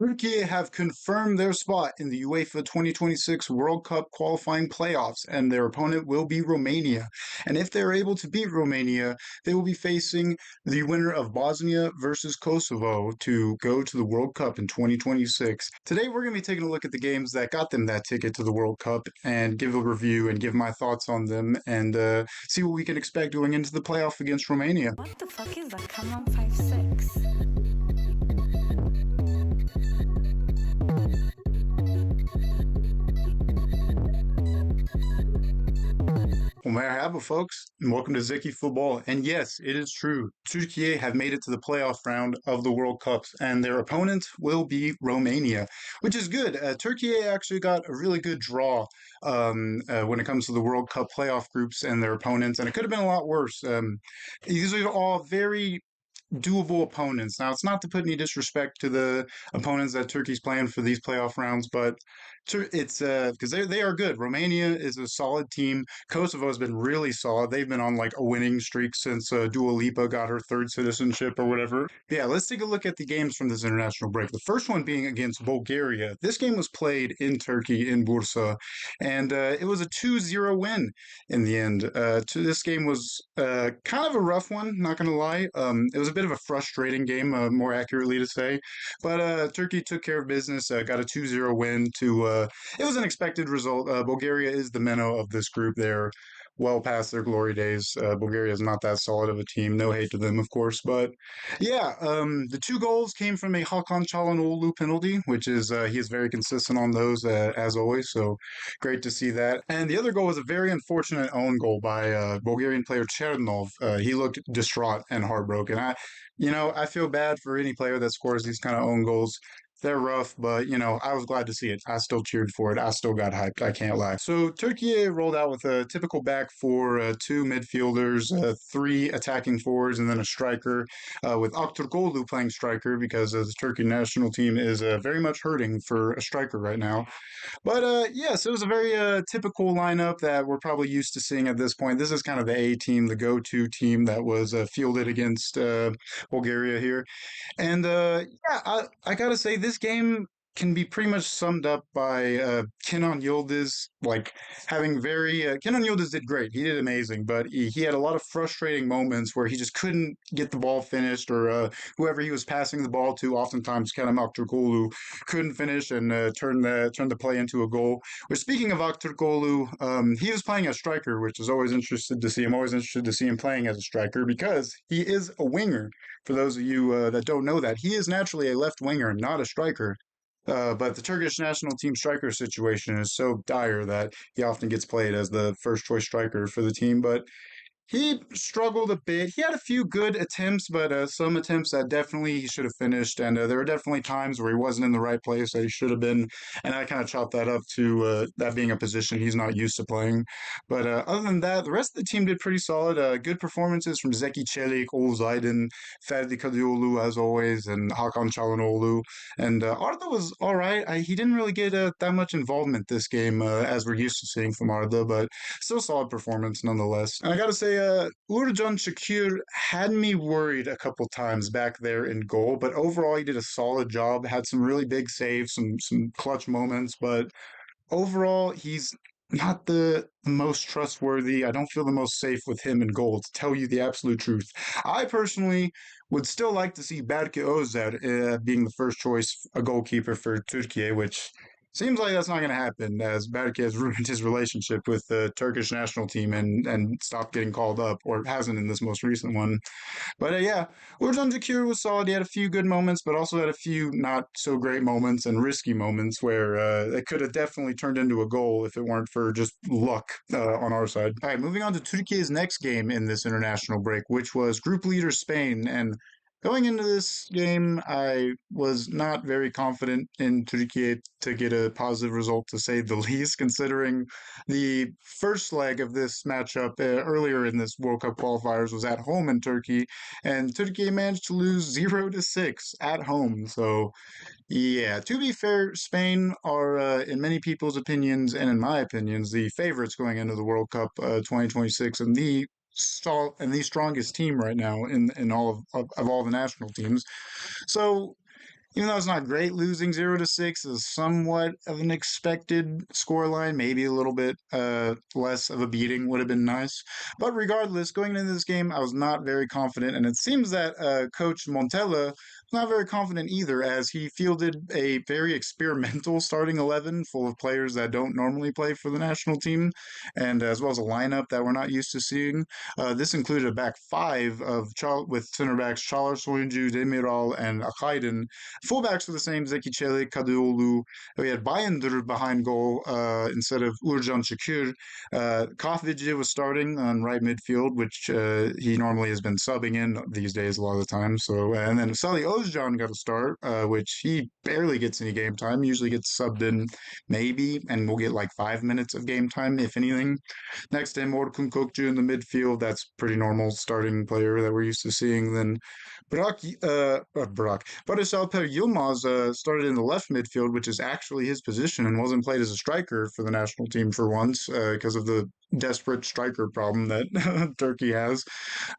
TÜRKİYE have confirmed their spot in the UEFA 2026 World Cup qualifying playoffs, and their opponent will be Romania. And if they're able to beat Romania, they will be facing the winner of Bosnia versus Kosovo to go to the World Cup in 2026. Today, we're going to be taking a look at the games that got them that ticket to the World Cup and give a review and give my thoughts on them and see what we can expect going into the playoff against Romania. What the fuck is that? Come on, 5-6. Well, merhaba, folks, and welcome to Zeki Football. And yes, it is true. Türkiye have made it to the playoff round of the World Cups, and their opponent will be Romania, which is good. Türkiye actually got a really good draw when it comes to the World Cup playoff groups and their opponents, and it could have been a lot worse. These are all very doable opponents. Now, it's not to put any disrespect to the opponents that Turkey's playing for these playoff rounds, but it's because they are good. Romania is a solid team. Kosovo has been really solid. They've been on like a winning streak since Dua Lipa got her third citizenship or whatever. Yeah, let's take a look at the games from this international break. The first one being against Bulgaria. This game was played in Turkey, in Bursa, and it was a 2-0 win in the end. This game was kind of a rough one, not going to lie. It was a bit of a frustrating game, more accurately to say. But Turkey took care of business, got a 2-0 win it was an expected result. Bulgaria is the minnow of this group. They're well past their glory days. Bulgaria is not that solid of a team. No hate to them, of course. But yeah, the two goals came from a Hakan Çalhanoğlu penalty, which is he is very consistent on those as always. So great to see that. And the other goal was a very unfortunate own goal by Bulgarian player Chernov. He looked distraught and heartbroken. I feel bad for any player that scores these kind of own goals. They're rough, but I was glad to see it. I still cheered for it. I still got hyped. I can't lie. So Turkey rolled out with a typical back four, two midfielders, three attacking forwards, and then a striker with Aktürkoğlu playing striker because the Turkey national team is very much hurting for a striker right now. But yes, it was a very typical lineup that we're probably used to seeing at this point. This is kind of the A team, the go-to team that was fielded against Bulgaria here. And yeah, I gotta say, this game can be pretty much summed up by Kenan Yildiz, like having Kenan Yildiz did great. He did amazing, but he had a lot of frustrating moments where he just couldn't get the ball finished, or whoever he was passing the ball to, oftentimes Kerem Aktürkoğlu couldn't finish and turn the play into a goal. But speaking of Aktürkoğlu, he was playing as striker, which is always interested to see. I'm always interested to see him playing as a striker because he is a winger. For those of you that don't know that, he is naturally a left winger, not a striker. But the Turkish national team striker situation is so dire that he often gets played as the first choice striker for the team. But he struggled a bit. He had a few good attempts, but some attempts that definitely he should have finished. And there were definitely times where he wasn't in the right place that he should have been. And I kind of chalked that up to that being a position he's not used to playing. But other than that, the rest of the team did pretty solid. Good performances from Zeki Çelik, Oğuz Aydın, Ferdi Kadıoğlu, as always, and Hakan Çalhanoğlu. And Arda was all right. He didn't really get that much involvement this game as we're used to seeing from Arda, but still solid performance nonetheless. And I got to say, Uğurcan Çakır had me worried a couple times back there in goal, but overall he did a solid job. Had some really big saves, some clutch moments, but overall he's not the most trustworthy. I don't feel the most safe with him in goal, to tell you the absolute truth. I personally would still like to see Berke Özer being the first choice a goalkeeper for Türkiye, which seems like that's not going to happen, as Berke has ruined his relationship with the Turkish national team and stopped getting called up, or hasn't in this most recent one. But yeah, Uğurcan Çakır was solid. He had a few good moments, but also had a few not so great moments and risky moments where it could have definitely turned into a goal if it weren't for just luck on our side. All right, moving on to Turkey's next game in this international break, which was group leader Spain. And going into this game, I was not very confident in Türkiye to get a positive result, to say the least, considering the first leg of this matchup earlier in this World Cup qualifiers was at home in Turkey, and Türkiye managed to lose 0-6 at home. So, yeah, to be fair, Spain are, in many people's opinions and in my opinions, the favorites going into the World Cup 2026, and the strongest team right now in all of all the national teams. So even though it's not great, losing 0-6 is somewhat of an expected scoreline. Maybe a little bit less of a beating would have been nice. But regardless, going into this game, I was not very confident, and it seems that Coach Montella was not very confident either, as he fielded a very experimental starting 11 full of players that don't normally play for the national team, and as well as a lineup that we're not used to seeing. This included a back five with center backs Çağlar Soyuncu, Demiral, and Akaydın. Fullbacks were the same: Zeki Çelik, Kadıoğlu. We had Bayındır behind goal instead of Uğurcan Çakır. Kahveci was starting on right midfield, which he normally has been subbing in these days a lot of the time. So, and then Salih Özcan got a start, which he barely gets any game time. Usually gets subbed in maybe, and we'll get like 5 minutes of game time, if anything. Next to him, Orkun Kokcu in the midfield. That's pretty normal starting player that we're used to seeing. Then Barış Alper Yilmaz started in the left midfield, which is actually his position, and wasn't played as a striker for the national team for once because of the desperate striker problem that Turkey has.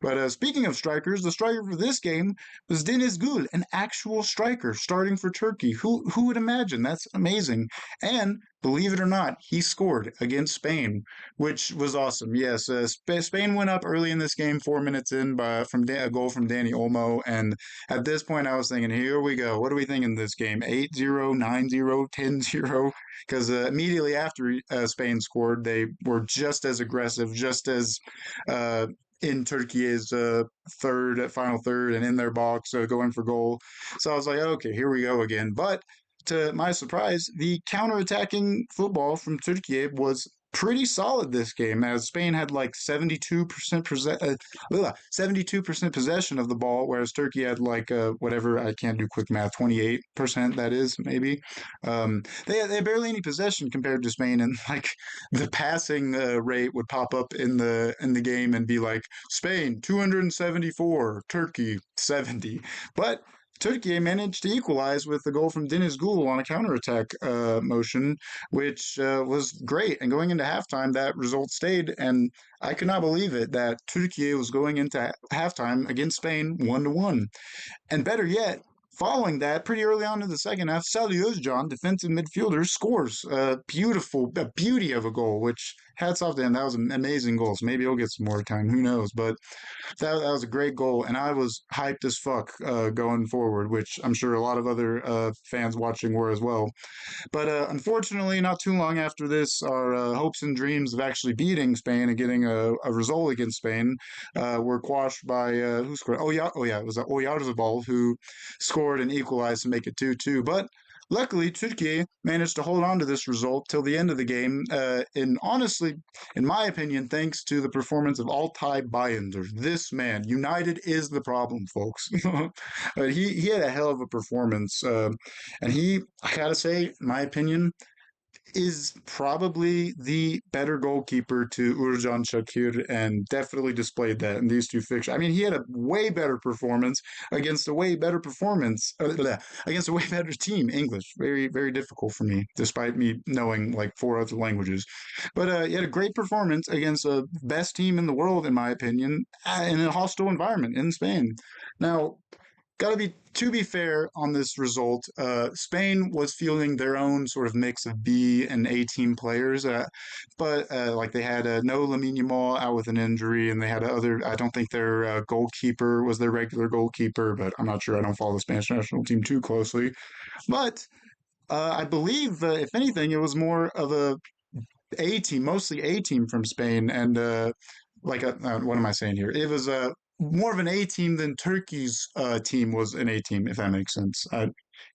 But speaking of strikers, the striker for this game was Deniz Gül, an actual striker starting for Turkey. Who would imagine? That's amazing. And believe it or not, he scored against Spain, which was awesome. Yes, Spain went up early in this game, 4 minutes in, a goal from Danny Olmo. And at this point, I was thinking, here we go. What are we thinking this game? 8-0, 9-0, 10-0? Because immediately after Spain scored, they were just as aggressive, just as uh, in Turkey's final third, and in their box, going for goal. So I was like, okay, here we go again. But to my surprise, the counterattacking football from Türkiye was pretty solid this game, as Spain had like 72% possession of the ball, whereas Turkey had like whatever, I can't do quick math, 28%, that is maybe. They had barely any possession compared to Spain, and like the passing rate would pop up in the game and be like Spain 274, Turkey 70. But Turkey managed to equalize with a goal from Deniz Gül on a counterattack motion, which was great. And going into halftime, that result stayed. And I could not believe it that Turkey was going into halftime against Spain 1-1. And better yet, following that, pretty early on in the second half, Salih Özcan, defensive midfielder, scores a beauty of a goal, which hats off to him. That was an amazing goal. So maybe he'll get some more time. Who knows? But that was a great goal, and I was hyped as fuck going forward, which I'm sure a lot of other fans watching were as well. But unfortunately, not too long after this, our hopes and dreams of actually beating Spain and getting a result against Spain were quashed by who scored? It was Oyarzabal who scored and equalized to make it 2-2. But luckily, Turkey managed to hold on to this result till the end of the game. And honestly, in my opinion, thanks to the performance of Altay Bayındır. This man, United is the problem, folks. But he had a hell of a performance. And I gotta say, in my opinion, is probably the better goalkeeper to Uğurcan Çakır, and definitely displayed that in these two fixtures. I mean, he had a way better performance against a way better against a way better team. English, very, very difficult for me, despite me knowing like four other languages. But he had a great performance against the best team in the world, in my opinion, in a hostile environment in Spain. Now, to be fair on this result, Spain was fielding their own sort of mix of B and A team players, but like they had no Lamine Yamal out with an injury, and they had other. I don't think their goalkeeper was their regular goalkeeper, but I'm not sure. I don't follow the Spanish national team too closely, but I believe, if anything, it was more of a team, mostly A team from Spain, and what am I saying here? It was more of an A team than Turkey's team was an A team, if that makes sense.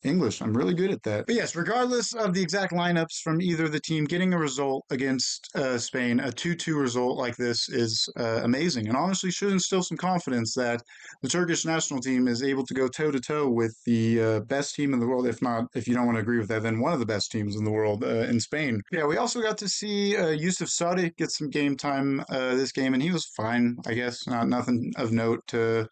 English, I'm really good at that. But yes, regardless of the exact lineups from either the team, getting a result against Spain, a 2-2 result like this is amazing, and honestly should instill some confidence that the Turkish national team is able to go toe to toe with the best team in the world. If you don't want to agree with that, then one of the best teams in the world in Spain. Yeah, we also got to see Yusuf Sarri get some game time this game, and he was fine, I guess. Nothing of note to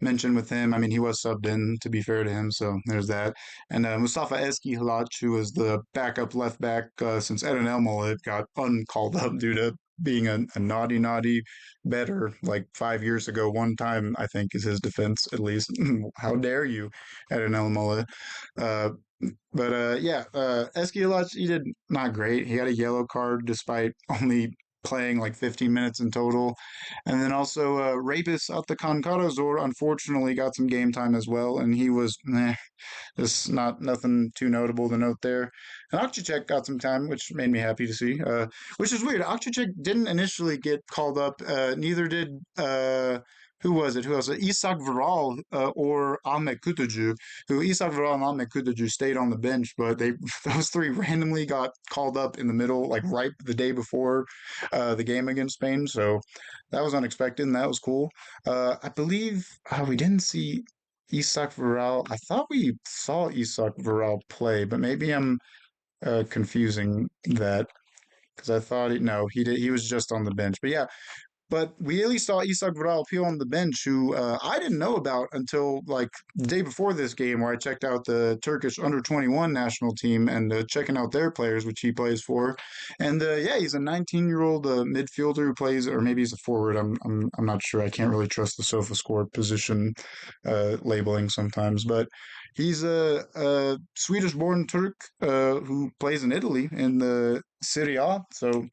mention with him. I mean, he was subbed in, to be fair to him, so there's that. And Mustafa Eski Halac, who was the backup left back since Eren Elmalı got uncalled up due to being a naughty better like 5 years ago. One time, I think, is his defense, at least. How dare you at an Alamola? Uh, yeah, Esquilache, he did not great. He got a yellow card despite only playing like 15 minutes in total. And then also Rapis Atakan unfortunately got some game time as well, and he was just nothing too notable to note there. And Akcicek got some time, which made me happy to see. Which is weird. Akcicek didn't initially get called up. Neither did who was it? Who else? Isak Viral or Ahmet Kutucu. Who Isak Viral and Ahmet Kutucu stayed on the bench, but they those three randomly got called up in the middle, like right the day before the game against Spain. So that was unexpected, and that was cool. I believe we didn't see Isak Viral. I thought we saw Isak Viral play, but maybe I'm confusing that because I thought no, he did. He was just on the bench. But yeah, but we at least saw Isak Varalpio on the bench, who I didn't know about until like the day before this game, where I checked out the Turkish under 21 national team and checking out their players, which he plays for. And yeah, he's a 19-year-old midfielder who plays, or maybe he's a forward. I'm not sure. I can't really trust the SofaScore position labeling sometimes, but he's a Swedish-born Turk who plays in Italy in the Serie A. So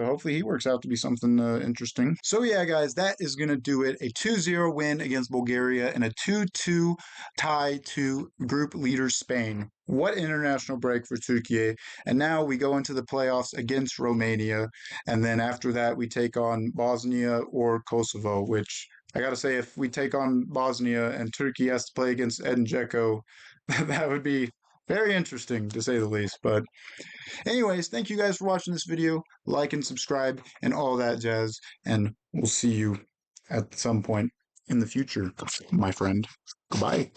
hopefully he works out to be something interesting. So yeah, guys, that is going to do it. A 2-0 win against Bulgaria and a 2-2 tie to group leader Spain. What international break for Türkiye. And now we go into the playoffs against Romania. And then after that, we take on Bosnia or Kosovo, which I got to say, if we take on Bosnia and Turkey has to play against Edin Dzeko, that would be very interesting to say the least. But anyways, thank you guys for watching this video. Like and subscribe and all that jazz. And we'll see you at some point in the future, my friend. Goodbye.